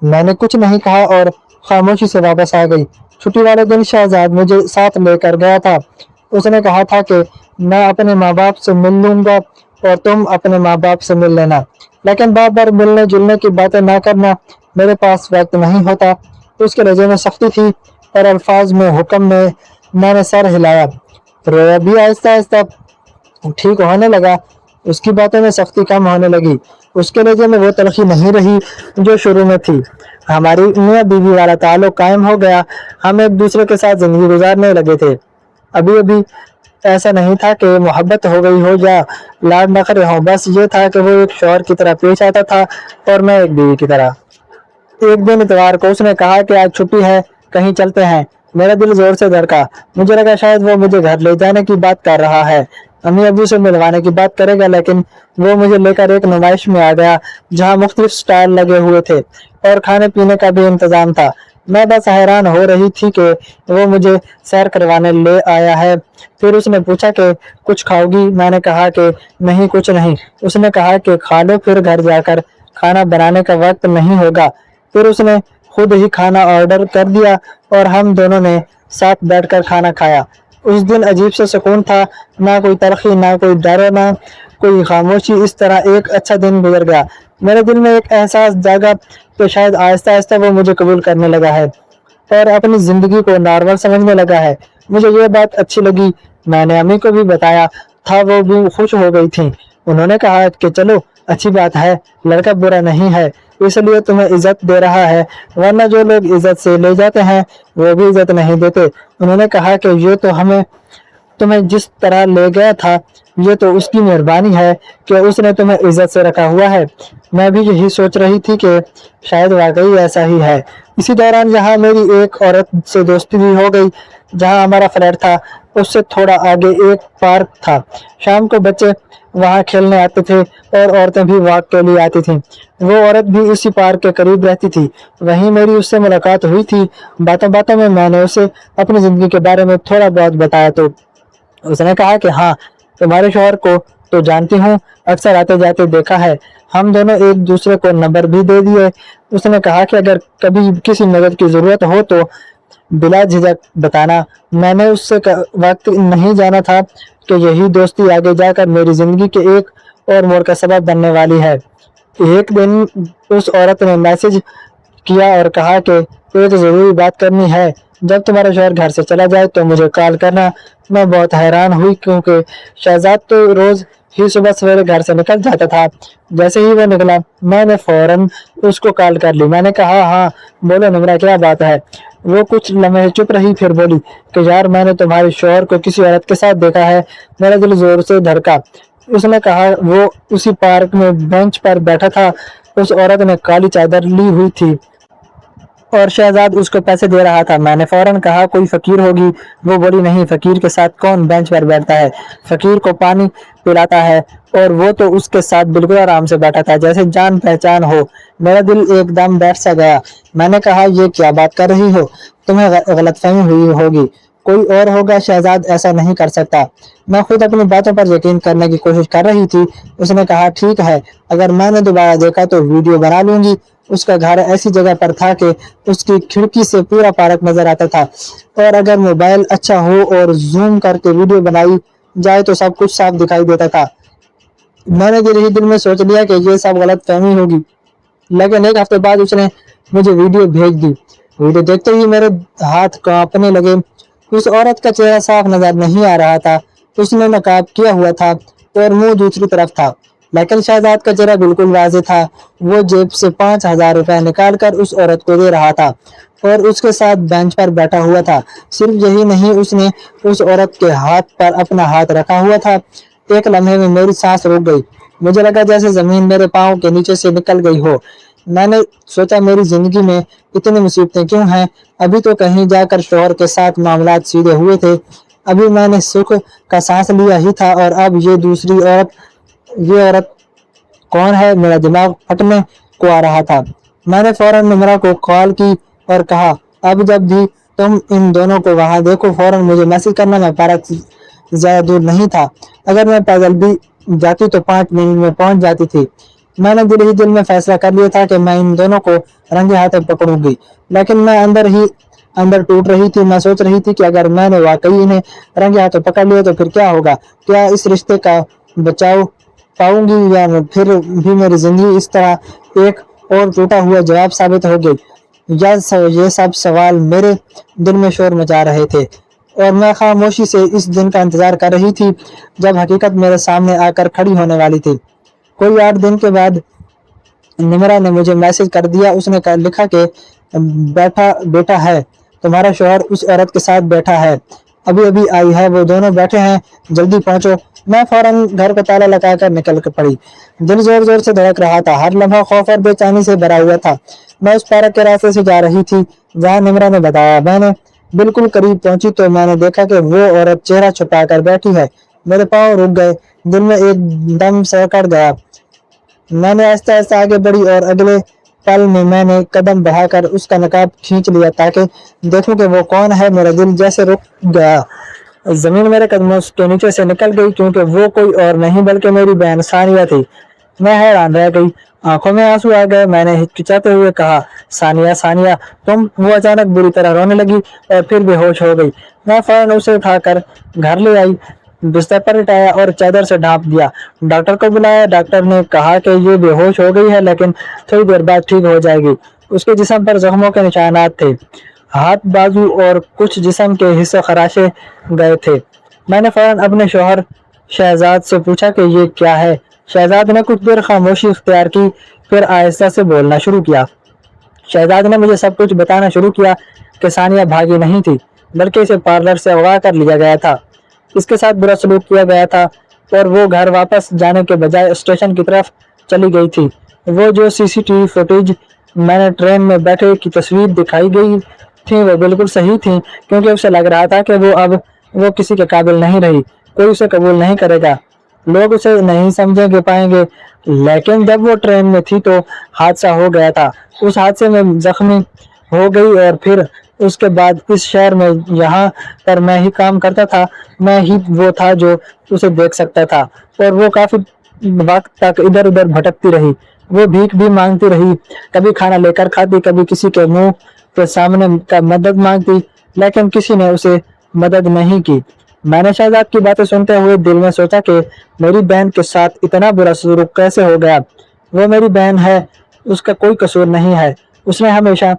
मैंने कुछ नहीं कहा और खामोशी से वापस आ गई। छुट्टी वाले दिन शहजाद मुझे साथ लेकर गया था। उसने कहा था कि मैं अपने माँ बाप से मिल लूंगा और तुम अपने माँ बाप से मिल लेना, लेकिन बार बार मिलने जुलने की बातें ना करना, मेरे पास वक्त नहीं होता। उसके लहजे में सख्ती थी और अल्फाज में हुक्म में मैंने सर हिलाया। रोया भी आहिस्ता आहिस्ता ठीक होने लगा। उसकी बातों में सख्ती कम होने लगी। उसके लहजे में वो तलखी नहीं रही जो शुरू में थी। हमारी मियाँ बीवी वाला ताल्लुक कायम हो गया। हम एक दूसरे के साथ जिंदगी गुजारने लगे थे। अभी अभी ऐसा नहीं था कि मोहब्बत हो गई हो या लाड नखरे हो, बस ये था कि वो एक शौहर की तरह पेश आता था और मैं एक बीवी की तरह। एक दिन इतवार को उसने कहा कि आज छुट्टी है, कहीं चलते हैं। मेरा दिल जोर से धड़का। मुझे लगा शायद वो मुझे घर ले जाने की बात कर रहा है, अम्मी अबू से मिलवाने की बात करेगा, लेकिन वो मुझे लेकर एक नुमाइश में आ गया जहाँ मुख्तलिफ स्टॉल लगे हुए थे और खाने पीने का भी इंतजाम था। मैं बस हैरान हो रही थी कि वो मुझे सैर करवाने ले आया है। फिर उसने पूछा कि कुछ खाओगी? मैंने कहा कि नहीं, कुछ नहीं। उसने कहा कि खा लो, फिर घर जाकर खाना बनाने का वक्त नहीं होगा। फिर उसने खुद ही खाना ऑर्डर कर दिया और हम दोनों ने साथ बैठकर खाना खाया। उस दिन अजीब सा सुकून था, ना कोई तलखी, ना कोई डर, ना कोई खामोशी। इस तरह एक अच्छा दिन गुजर गया। मेरे दिल में एक एहसास जागा कि शायद आहिस्ता आहिस्ता वो मुझे कबूल करने लगा है और अपनी जिंदगी को नॉर्मल समझने लगा है। मुझे ये बात अच्छी लगी। मैंने अम्मी को भी बताया था, वो भी खुश हो गई थी। उन्होंने कहा कि चलो अच्छी बात है, लड़का बुरा नहीं है, इसलिए तुम्हें इज्जत दे रहा है, वरना जो लोग इज्जत से ले जाते हैं वो भी इज्जत नहीं देते। उन्होंने कहा कि ये तो हमें तुम्हें जिस तरह ले गया था, ये तो उसकी मेहरबानी है कि उसने तुम्हें इज्जत से रखा हुआ है। मैं भी यही सोच रही थी कि शायद वाकई ऐसा ही है। इसी दौरान यहाँ मेरी एक औरत से दोस्ती भी हो गई। जहाँ हमारा फ्लैट था उससे थोड़ा आगे एक पार्क था। शाम को बच्चे वहाँ खेलने आते थे और औरतें भी वॉक के लिए आती थीं। वो औरत भी इसी पार्क के करीब रहती थी। वहीं मेरी उससे मुलाकात हुई थी। बातों बातों में मैंने उसे अपनी जिंदगी के बारे में थोड़ा बहुत बताया तो उसने कहा कि हाँ, तुम्हारे शौहर को तो जानती हूँ, अक्सर आते जाते देखा है। हम दोनों एक दूसरे को नंबर भी दे दिए। उसने कहा कि अगर कभी किसी मदद की जरूरत हो तो बिला झिझक बताना। मैंने उससे वक्त नहीं जाना था कि यही दोस्ती आगे जाकर मेरी जिंदगी के एक और मोड़ का सबब बनने वाली है। एक दिन उस औरत ने मैसेज किया और कहा कि एक जरूरी बात करनी है, जब तुम्हारा शौहर घर से चला जाए तो मुझे कॉल करना। मैं बहुत हैरान हुई क्योंकि शहजाद तो रोज ही सुबह सवेरे घर से निकल जाता था। जैसे ही वो निकला मैंने फौरन उसको कॉल कर ली। मैंने कहा, हाँ बोलो निमरा, क्या बात है? वो कुछ लम्हे चुप रही, फिर बोली कि यार मैंने तुम्हारे शौहर को किसी औरत के साथ देखा है। मेरा दिल जोर से धड़का। उसने कहा वो उसी पार्क में बेंच पर बैठा था। उस औरत ने काली चादर ली हुई थी और शहजाद उसको पैसे दे रहा था। मैंने फौरन कहा कोई फकीर होगी। वो बोली नहीं, फकीर के साथ कौन बेंच पर बैठता है? फकीर को पानी पिलाता है और वो तो उसके साथ बिल्कुल आराम से बैठा था, जैसे जान पहचान हो। मेरा दिल एकदम बैठ सा गया। मैंने कहा ये क्या बात कर रही हो? तुम्हें गलतफहमी हुई होगी, कोई और होगा, शहजाद ऐसा नहीं कर सकता। मैं खुद अपनी बातों पर यकीन करने की कोशिश कर रही थी। उसने कहा ठीक है, अगर मैंने दोबारा देखा तो वीडियो बना लूंगी। उसका घर ऐसी जगह पर था कि उसकी खिड़की से पूरा पार्क नजर आता था और अगर मोबाइल अच्छा हो और जूम करके वीडियो बनाई जाए तो सब कुछ साफ दिखाई देता था। मैंने दिल ही दिल में सोच लिया कि ये सब गलत फहमी होगी, लेकिन एक हफ्ते बाद उसने मुझे वीडियो भेज दी। वीडियो देखते ही मेरे हाथ कांपने लगे। उस औरत का चेहरा साफ नजर नहीं आ रहा था। उसने नकाब किया हुआ था और मुंह दूसरी तरफ था, लेकिन शहजाद का चेहरा बिल्कुल वाज़ेह था। वो जेब से 5,000 रुपए निकाल कर उस औरत को दे रहा था और उसके साथ बेंच पर बैठा हुआ था। सिर्फ यही नहीं, उसने उस औरत के हाथ पर अपना हाथ रखा हुआ था। एक लम्हे में मेरी सांस रुक गई। मुझे लगा जैसे जमीन मेरे पाँव के नीचे से निकल गई हो। मैंने सोचा मेरी जिंदगी में इतनी मुसीबतें क्यों हैं? अभी तो कहीं जाकर शौहर के साथ मामलात सीधे हुए थे। अभी मैंने सुख का सांस लिया ही था और अब ये दूसरी औरत, ये औरत कौन है? मेरा दिमाग फटने को आ रहा था। میں ने फौरन निमरा को कॉल की और कहा अब जब भी तुम इन दोनों को वहां देखो फौरन मुझे मैसेज करना। मैं पार्क ज्यादा दूर नहीं था, अगर मैं पैदल भी जाती तो 5 मिनट में पहुंच जाती थी। मैंने दिल ही दिल में फैसला कर लिया था कि मैं इन दोनों को रंगे हाथों पकड़ूंगी, लेकिन मैं अंदर टूट रही थी। मैं सोच रही थी कि अगर मैंने वाकई इन्हें रंगे हाथों पकड़ लिया तो फिर क्या होगा? क्या इस रिश्ते का बचाव पाऊंगी या फिर भी मेरी जिंदगी इस तरह एक और टूटा हुआ जवाब साबित हो गई? ये सब सवाल मेरे दिल में शोर मचा रहे थे और मैं खामोशी से इस दिन का इंतजार कर रही थी जब हकीकत मेरे सामने आकर खड़ी होने वाली थी। कोई 8 दिन के बाद निमरा ने मुझे मैसेज कर दिया। उसने लिखा कि बैठा बेटा है, तुम्हारा शौहर उस औरत के साथ बैठा है, अभी अभी आई है, वो दोनों बैठे हैं, जल्दी पहुंचो। मैं फौरन घर का ताला लगाकर निकल कर पड़ी। दिल जोर जोर से धड़क रहा था, हर लम्हा खौफ और बेचैनी से भरा हुआ था। मैं उस पार्क के रास्ते से जा रही थी जहां निमरा ने बताया। मैंने बिल्कुल करीब पहुंची तो मैंने देखा कि वो औरत चेहरा छुपाकर बैठी है। मेरे पांव रुक गए, दिल में एक दम सकड़ गया। मैंने आहिस्ता आहिस्ता आगे बढ़ी और अगले पल में मैंने कदम बढ़ाकर उसका नकाब खींच लिया ताकि देखूं कि वो कौन है। मेरा दिल जैसे रुक गया, जमीन मेरे कदमों के नीचे से निकल गई क्योंकि वो कोई और नहीं बल्कि मेरी बहन सानिया थी। मैं हैरान रह गई, आंखों में आंसू आ गए। मैंने हिचकिचाते हुए कहा, सानिया सानिया तुम? वो अचानक बुरी तरह रोने लगी और फिर बेहोश हो गई। मैं फौरन उसे उठाकर घर ले आई, बिस्तर पर लिटाया और चादर से ढांप दिया। डॉक्टर को बुलाया। डॉक्टर ने कहा कि ये बेहोश हो गई है लेकिन थोड़ी देर बाद ठीक हो जाएगी। उसके जिस्म पर जख्मों के निशानात थे, हाथ बाजू और कुछ जिस्म के हिस्से खराशे गए थे। मैंने फौरन अपने शौहर शहजाद से पूछा कि ये क्या है। शहजाद ने कुछ देर खामोशी इख्तियार की, फिर आहिस्ता से बोलना शुरू किया। शहजाद ने मुझे सब कुछ बताना शुरू किया कि सानिया भागी नहीं थी बल्कि इसे पार्लर से अगवा कर लिया गया था, इसके साथ बुरा सलूक किया गया था और वो घर वापस जाने के बजाय स्टेशन की तरफ चली गई थी। वो जो सीसीटीवी फुटेज मैंने ट्रेन में बैठे की तस्वीर दिखाई गई थी वो बिल्कुल सही थी, क्योंकि उसे लग रहा था कि वो किसी के काबिल नहीं रही, कोई उसे कबूल नहीं करेगा, लोग उसे नहीं समझेंगे पाएंगे। लेकिन जब वो ट्रेन में थी तो हादसा हो गया था। उस हादसे में जख्मी हो गई और फिर उसके बाद इस शहर में यहाँ पर मैं ही काम करता था। मैं ही वो था जो उसे देख सकता था और वो काफी वक्त तक इधर उधर भटकती रही। वो भीख भी मांगती रही, कभी खाना लेकर खाती, कभी किसी के मुंह के सामने का मदद मांगती, लेकिन किसी ने उसे मदद नहीं की। मैंने शहजाद की बातें सुनते हुए दिल में सोचा कि मेरी बहन के साथ इतना बुरा सलूक कैसे हो गया। वो मेरी बहन है, उसका कोई कसूर नहीं है। उसने हमेशा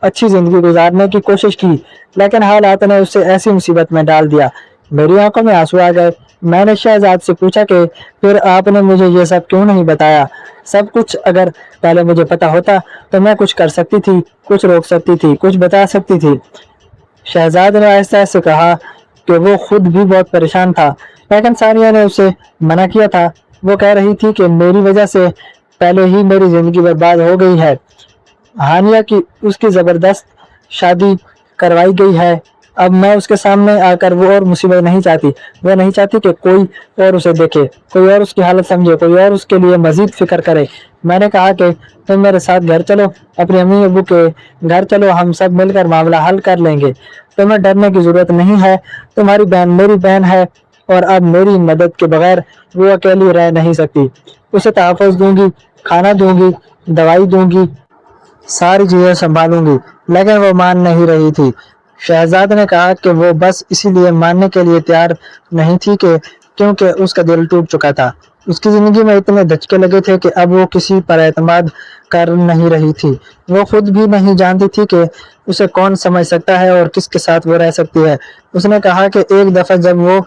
अच्छी जिंदगी गुजारने की कोशिश की, लेकिन हालात ने उसे ऐसी मुसीबत में डाल दिया। मेरी आंखों में आंसू आ गए। मैंने शहजाद से पूछा कि फिर आपने मुझे ये सब क्यों नहीं बताया? सब कुछ अगर पहले मुझे पता होता तो मैं कुछ कर सकती थी, कुछ रोक सकती थी, कुछ बता सकती थी। शहजाद ने आहिस्ता से कहा कि वो खुद भी बहुत परेशान था, लेकिन सानिया ने उसे मना किया था। वो कह रही थी कि मेरी वजह से पहले ही मेरी जिंदगी बर्बाद हो गई है। हानिया की उसकी जबरदस्त शादी करवाई गई है। अब मैं उसके सामने आकर वो और मुसीबत नहीं चाहती। वो नहीं चाहती कि कोई और उसे देखे, कोई और उसकी हालत समझे, कोई और उसके लिए मजीद फिक्र करे। मैंने कहा कि तुम मेरे साथ घर चलो, अपने अम्मी अबू के घर चलो, हम सब मिलकर मामला हल कर लेंगे। तुम्हें डरने की जरूरत नहीं है, तुम्हारी बहन मेरी बहन है और अब मेरी मदद के बगैर वो अकेली रह नहीं सकती। उसे तहफ़्फ़ुज़ दूंगी, खाना दूंगी, दवाई दूंगी, सारी चीजें संभालूंगी। लेकिन वो मान नहीं रही थी। शहजाद ने कहा कि वो बस इसीलिए मानने के लिए तैयार नहीं थी कि क्योंकि उसका दिल टूट चुका था। उसकी जिंदगी में इतने धचके लगे थे कि अब वो किसी पर एतमाद कर नहीं रही थी। वो खुद भी नहीं जानती थी कि उसे कौन समझ सकता है और किसके साथ वो रह सकती है। उसने कहा कि एक दफा जब वो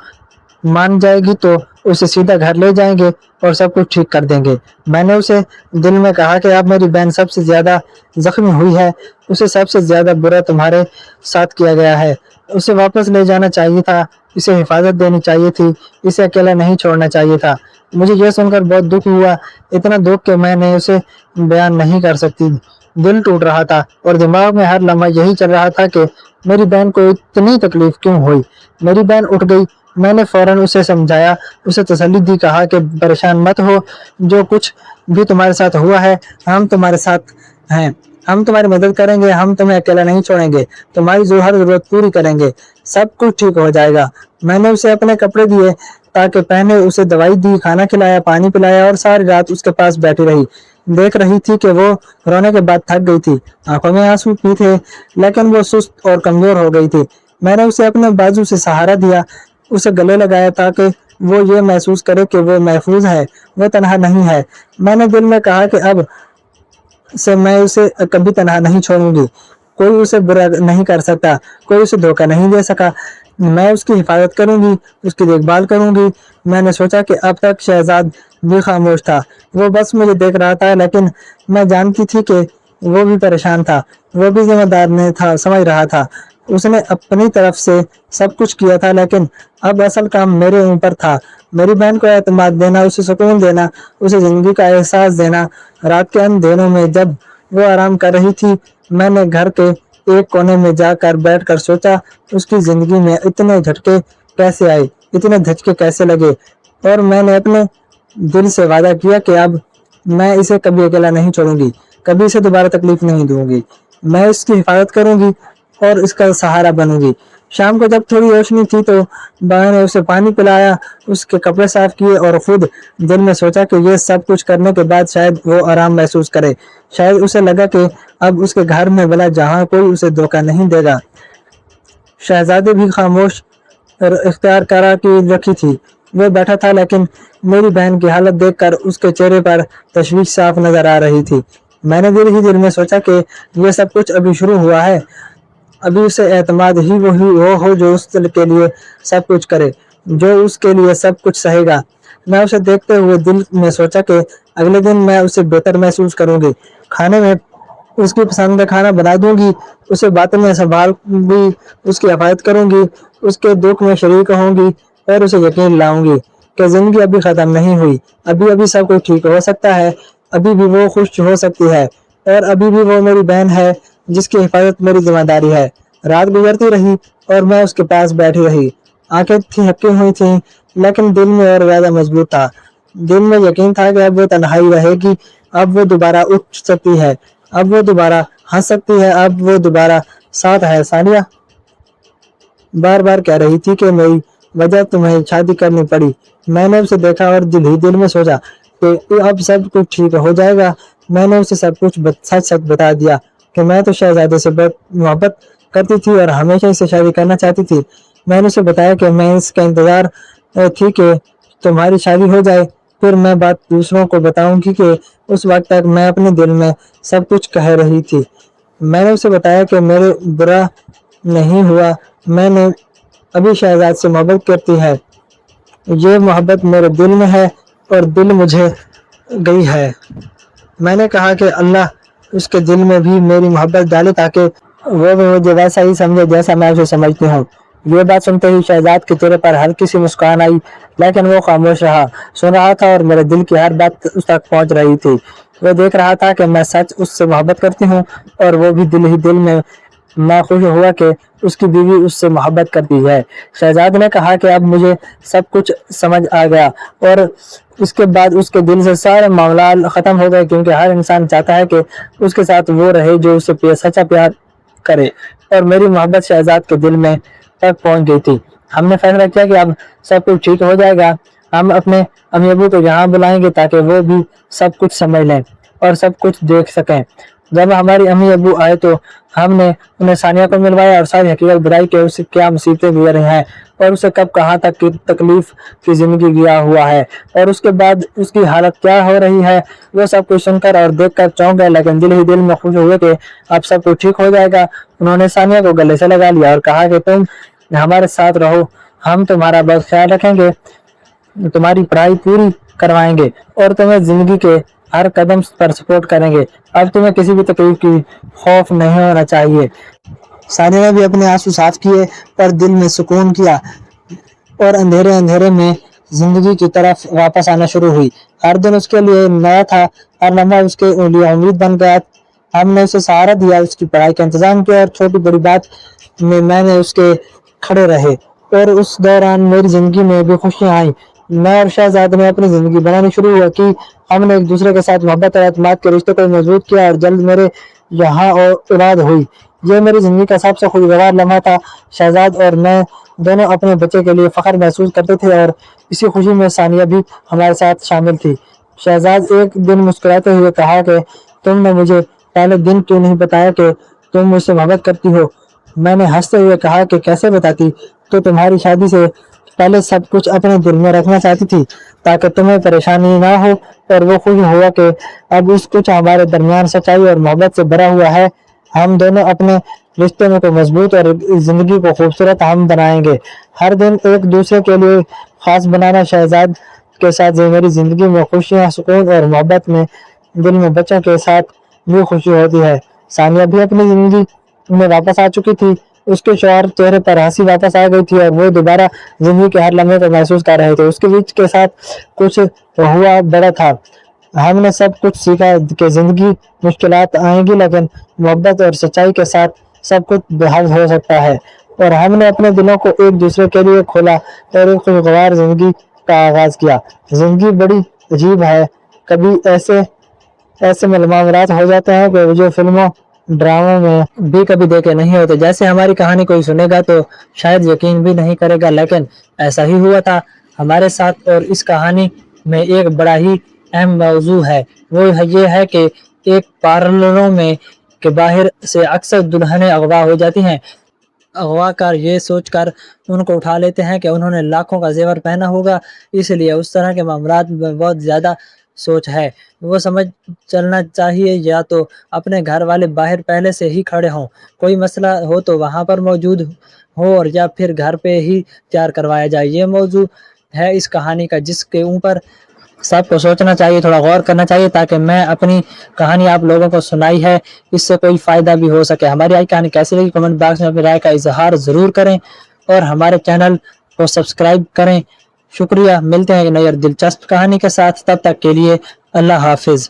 मान जाएगी तो उसे सीधा घर ले जाएंगे और सब कुछ ठीक कर देंगे। मैंने उसे दिल में कहा कि अब मेरी बहन सबसे ज्यादा जख्मी हुई है, उसे सबसे ज्यादा बुरा तुम्हारे साथ किया गया है। उसे वापस ले जाना चाहिए था, इसे हिफाजत देनी चाहिए थी, इसे अकेला नहीं छोड़ना चाहिए था। मुझे यह सुनकर बहुत दुख हुआ, इतना दुख कि मैंने उसे बयान नहीं कर सकती। दिल टूट रहा था और दिमाग में हर लम्हा यही चल रहा था कि मेरी बहन को इतनी तकलीफ क्यों हुई। मेरी बहन उठ गई। मैंने फौरन उसे समझाया, उसे तसल्ली दी, कहा कि परेशान मत हो, जो कुछ भी तुम्हारे साथ हुआ है हम तुम्हारे साथ हैं। हम तुम्हारी मदद करेंगे, हम तुम्हें अकेला नहीं छोड़ेंगे, तुम्हारी जो हर जरूरत पूरी करेंगे, सब कुछ ठीक हो जाएगा। मैंने उसे अपने कपड़े दिए ताकि पहने, उसे दवाई दी, खाना खिलाया, पानी पिलाया और सारी रात उसके पास बैठी रही। देख रही थी कि वो रोने के बाद थक गई थी, आंखों में आंसू भी थे, लेकिन वो सुस्त और कमजोर हो गई थी। मैंने उसे अपने बाजू से सहारा दिया, उसे गले लगाया ताकि वो ये महसूस करे कि वो महफूज है, वो तनहा नहीं है। मैंने दिल में कहा कि अब से मैं उसे कभी तनहा नहीं छोड़ूंगी, कोई उसे बुरा नहीं कर सकता, कोई उसे धोखा नहीं दे सका। मैं उसकी हिफाजत करूंगी, उसकी देखभाल करूंगी। मैंने सोचा कि अब तक शहजाद भी खामोश था, वो बस मुझे देख रहा था, लेकिन मैं जानती थी कि वो भी परेशान था, वो भी जिम्मेदार नहीं था, समझ रहा था। उसने अपनी तरफ से सब कुछ किया था, लेकिन अब असल काम मेरे ऊपर था। मेरी बहन को एतमाद देना, उसे सुकून देना, उसे जिंदगी का एहसास देना। रात के अंधेरों में जब वो आराम कर रही थी, मैंने घर के एक कोने में जाकर बैठकर सोचा, उसकी जिंदगी में इतने झटके कैसे आए, इतने धचके कैसे लगे। और मैंने अपने दिल से वादा किया कि अब मैं इसे कभी अकेला नहीं छोड़ूंगी, कभी इसे दोबारा तकलीफ नहीं दूंगी। मैं इसकी हिफाजत करूंगी और इसका सहारा बनूंगी। शाम को जब थोड़ी रोशनी थी तो बाबा ने उसे पानी पिलाया, उसके कपड़े साफ किए और खुद दिल में सोचा कि ये सब कुछ करने के बाद शायद वो आराम महसूस करे। शायद उसे लगा कि अब उसके घर में भला जहाँ कोई उसे धोखा नहीं देगा। शहजादी भी खामोश इख्तियार करा की रखी थी। वो बैठा था, लेकिन मेरी बहन की हालत देखकर उसके चेहरे पर तशवीश साफ नजर आ रही थी। मैंने दिल ही दिल में सोचा कि ये सब कुछ अभी शुरू हुआ है, अभी उसे एतमाद ही वही वो हो जो उसके लिए सब कुछ करे, जो उसके लिए सब कुछ सहेगा। मैं उसे देखते हुए दिल में सोचा कि अगले दिन मैं उसे बेहतर महसूस करूंगी, खाने में उसकी पसंद का खाना बना दूंगी, उसे बातों में संभालूंगी, उसकी हिफाजत करूंगी, उसके दुख में शरीक होंगी और उसे यकीन लाऊंगी कि जिंदगी अभी खत्म नहीं हुई, अभी अभी सब कुछ ठीक हो सकता है, अभी भी वो खुश हो सकती है और अभी भी वो मेरी बहन है जिसकी हिफाजत मेरी जिम्मेदारी है। रात गुजरती रही और मैं उसके पास बैठी रही। आंखें थकी हुई थी, लेकिन दिल में और ज्यादा मजबूत था। दिल में यकीन था कि अब वो तन्हाई रहेगी, अब वो दोबारा उठ सकती है, अब वो दोबारा हंस सकती है, अब वो दोबारा साथ है। सानिया बार बार कह रही थी कि मेरी वजह तुम्हें शादी करनी पड़ी। मैंने उसे देखा और दिल ही दिल में सोचा कि अब सब कुछ ठीक हो जाएगा। मैंने उसे सब कुछ सच सच बता दिया कि मैं तो शहजादे से बहुत मोहब्बत करती थी और हमेशा इससे शादी करना चाहती थी। मैंने उसे बताया कि मैं इसका इंतजार थी कि तुम्हारी शादी हो जाए, फिर मैं बात दूसरों को बताऊंगी कि उस वक्त तक मैं अपने दिल में सब कुछ कह रही थी। मैंने उसे बताया कि मेरे बुरा नहीं हुआ, मैंने अभी शहजाद से मोहब्बत करती है, ये मोहब्बत मेरे दिल में है और दिल मुझे गई है। मैंने कहा कि अल्लाह उसके दिल में भी मेरी मोहब्बत डाले ताकि वो भी मुझे वैसा ही समझे जैसा मैं उसे समझती हूँ। ये बात सुनते ही शहजाद के चेहरे पर हल्की सी मुस्कान आई, लेकिन वो खामोश रहा, सुन रहा था और मेरे दिल की हर बात उस तक पहुंच रही थी। वो देख रहा था कि मैं सच उससे मोहब्बत करती हूँ और वो भी दिल ही दिल में। मैं खुश हुआ कि उसकी बीवी उससे मोहब्बत करती है। शहजाद ने कहा कि अब मुझे सब कुछ समझ आ गया और इसके बाद उसके दिल से सारे मामला खत्म हो गए, क्योंकि हर इंसान चाहता है कि उसके साथ वो रहे जो उसे सच्चा प्यार करे, और मेरी मोहब्बत शहजाद के दिल में तक पहुंच गई थी। हमने फैसला किया कि अब सब कुछ ठीक हो जाएगा। हम अपने अम्मी अबू को यहाँ बुलाएंगे ताकि वो भी सब कुछ समझ लें और सब कुछ देख सकें। जब हमारी अम्मी अबू आए तो हमने उन्हें सानिया को मिलवाया और सारी हकीकत बताई कि उसे क्या मुसीबतें गुजर रही हैं और उसे कब कहाँ तक की तकलीफ की जिंदगी गया हुआ है और उसके बाद उसकी हालत क्या हो रही है। वो सब कुछ सुनकर और देखकर चौंक गए, लेकिन दिल ही दिल में खुश हुए कि अब सब कुछ ठीक हो जाएगा। उन्होंने सानिया को गले से लगा लिया और कहा कि तुम हमारे साथ रहो, हम तुम्हारा बहुत ख्याल रखेंगे, तुम्हारी पढ़ाई पूरी करवाएंगे और तुम्हें जिंदगी के हर कदम पर सपोर्ट करेंगे। अब तुम्हें किसी भी तकलीफ की खौफ नहीं होना चाहिए। सानिया ने भी अपने आंसू साफ किए और दिल में सुकून किया और अंधेरे अंधेरे में जिंदगी की तरफ वापस आना शुरू हुई। हर दिन उसके लिए नया था, हर लम्हा उसके लिए उम्मीद बन गया। हमने उसे सहारा दिया, उसकी पढ़ाई का इंतजाम किया और छोटी बड़ी बात में मैंने उसके खड़े रहे और उस दौरान मेरी जिंदगी में भी खुशियां आई। मैं और शहजाद ने अपनी जिंदगी बनानी शुरू की। हमने एक दूसरे के साथ मोहब्बत और एतमाद के रिश्ते को मजबूत किया और जल्द मेरे यहाँ और औलाद हुई। ये मेरी जिंदगी का सबसे खुशगवार लम्हा था। शहजाद और मैं दोनों अपने बच्चे के लिए फख्र महसूस करते थे और इसी खुशी में सानिया भी हमारे साथ शामिल थी। शहजाद एक दिन मुस्कुराते हुए कहा कि तुमने मुझे पहले दिन क्यों नहीं बताया कि तुम मुझसे मोहब्बत करती हो। मैंने हंसते हुए कहा कि कैसे बताती, तो तुम्हारी शादी से पहले सब कुछ अपने दिल में रखना चाहती थी ताकि तुम्हें परेशानी ना हो। और वो खुश हुआ कि अब इस कुछ हमारे दरमियान सच्चाई और मोहब्बत से भरा हुआ है। हम दोनों अपने रिश्ते में को मजबूत और इस जिंदगी को खूबसूरत हम बनाएंगे। हर दिन एक दूसरे के लिए खास बनाना। शहजाद के साथ ये मेरी जिंदगी में खुशियाँ, सुकून और मोहब्बत में दिल में बच्चों के साथ भी खुशी होती है। सानिया भी अपनी जिंदगी में वापस आ चुकी थी। उसके शौहर चेहरे पर हंसी वापस आ गई थी और वो दोबारा जिंदगी के हर लम्हे को महसूस कर रहे थे। उसके बीच के साथ कुछ हुआ बड़ा था। हमने सब कुछ सीखा कि जिंदगी मुश्किलात आएंगी लेकिन मोहब्बत और सच्चाई के साथ सब कुछ बेहद हो सकता है। और हमने अपने दिलों को एक दूसरे के लिए खोला और एक खुशगवार जिंदगी का आगाज किया। जिंदगी बड़ी अजीब है। कभी ऐसे ऐसे मामलात हो जाते हैं कि जो फिल्मों ड्रामों में भी कभी देखे नहीं होते। जैसे हमारी कहानी कोई सुनेगा तो शायद यकीन भी नहीं करेगा, लेकिन ऐसा ही हुआ था हमारे साथ। और इस कहानी में एक बड़ा ही अहम मौजू है। वो ये है कि एक पार्लरों में के बाहर से अक्सर दुल्हनें अगवा हो जाती हैं। अगवाकार ये सोचकर उनको उठा लेते हैं कि उन्होंने लाखों का जेवर पहना होगा, इसलिए उस तरह के मामलात में बहुत ज़्यादा सोच है। वो समझ चलना चाहिए या तो अपने घर वाले बाहर पहले से ही खड़े हों, कोई मसला हो तो वहाँ पर मौजूद हो, और या फिर घर पे ही तैयार करवाया जाए। ये मौजू है इस कहानी का, जिसके ऊपर सबको सोचना चाहिए, थोड़ा गौर करना चाहिए, ताकि मैं अपनी कहानी आप लोगों को सुनाई है, इससे कोई फ़ायदा भी हो सके। हमारी आई कहानी कैसी लगी कमेंट बॉक्स में अपनी राय का इजहार ज़रूर करें और हमारे चैनल को सब्सक्राइब करें। शुक्रिया। मिलते हैं एक नई और दिलचस्प कहानी के साथ, तब तक के लिए अल्लाह हाफिज़।